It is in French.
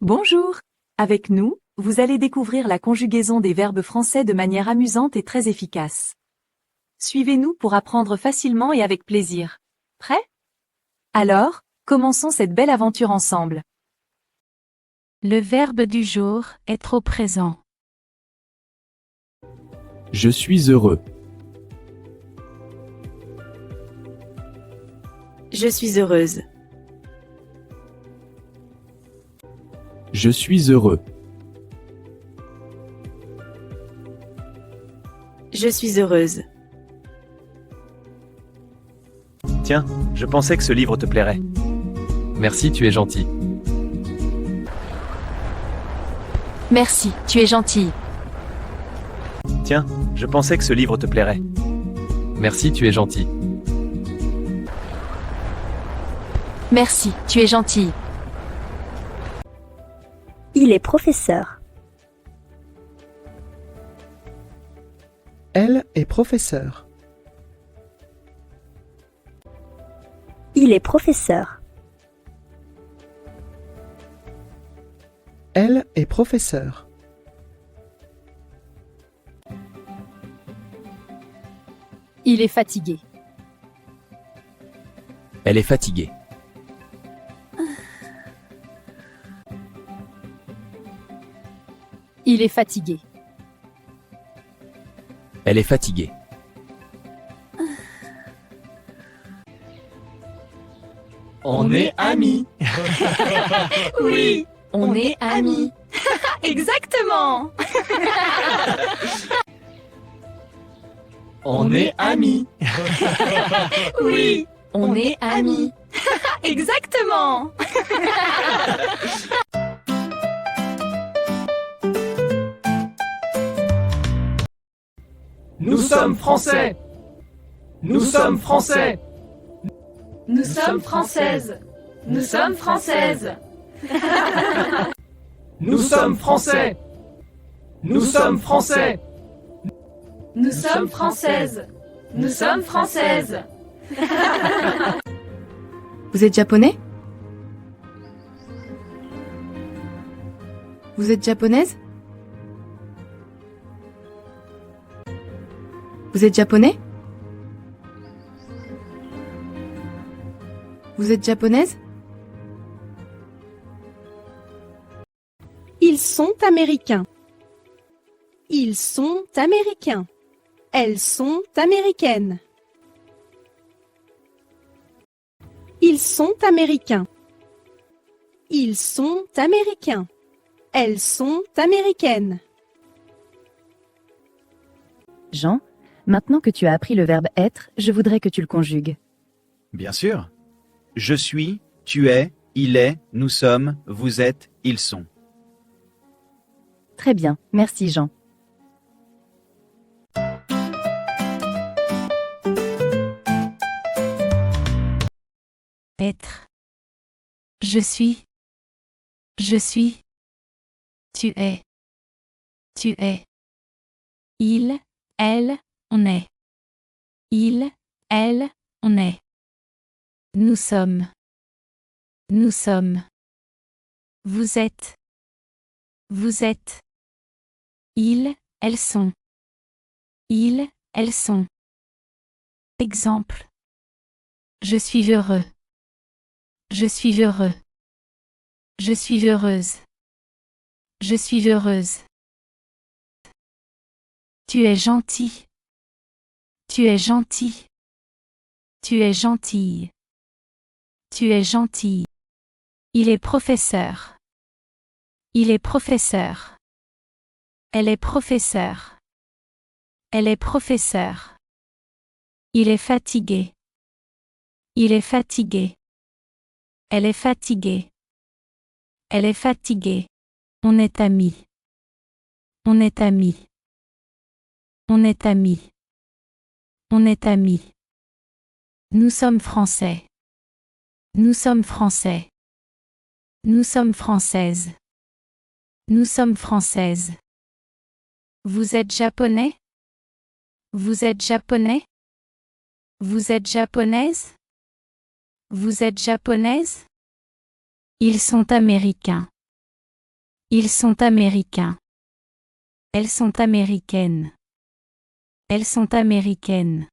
Bonjour! Avec nous, vous allez découvrir la conjugaison des verbes français de manière amusante et très efficace. Suivez-nous pour apprendre facilement et avec plaisir. Prêt? Alors, commençons cette belle aventure ensemble. Le verbe du jour, être au présent. Je suis heureux. Je suis heureuse. Je suis heureux. Je suis heureuse. Tiens, je pensais que ce livre te plairait. Merci, tu es gentil. Merci, tu es gentil. Tiens, je pensais que ce livre te plairait. Merci, tu es gentil. Merci, tu es gentil. Il est professeur. Elle est professeure. Il est professeur. Elle est professeure. Il est fatigué. Elle est fatiguée. Il est fatigué. Elle est fatiguée. On est amis. Oui, On est amis. exactement! On est amis. Oui, On est amis. exactement! Nous sommes français. Nous sommes français. Nous sommes françaises. Nous sommes françaises. Nous sommes français. Nous sommes français. Nous sommes françaises. Nous sommes françaises. Vous êtes japonais? Vous êtes japonaise? Vous êtes japonais? Vous êtes japonaise? Ils sont américains. Ils sont américains. Elles sont américaines. Ils sont américains. Ils sont américains. Elles sont américaines. Jean, maintenant que tu as appris le verbe être, je voudrais que tu le conjugues. Bien sûr. Je suis, tu es, il est, nous sommes, vous êtes, ils sont. Très bien, merci Jean. Être. Je suis. Je suis. Tu es. Tu es. Il, elle, on est. Il, elle, on est. Nous sommes. Nous sommes. Vous êtes. Vous êtes. Ils, elles sont. Ils, elles sont. Exemple. Je suis heureux. Je suis heureux. Je suis heureuse. Je suis heureuse. Tu es gentil. Tu es gentil. Tu es gentille. Tu es gentille. Il est professeur. Il est professeur. Elle est professeur. Elle est professeur. Il est fatigué. Il est fatigué. Elle est fatiguée. Elle est fatiguée. On est amis. On est amis. On est amis. On est amis. Nous sommes français. Nous sommes français. Nous sommes françaises. Nous sommes françaises. Vous êtes japonais? Vous êtes japonais? Vous êtes japonaise? Vous êtes japonaise? Ils sont américains. Ils sont américains. Elles sont américaines. Elles sont américaines.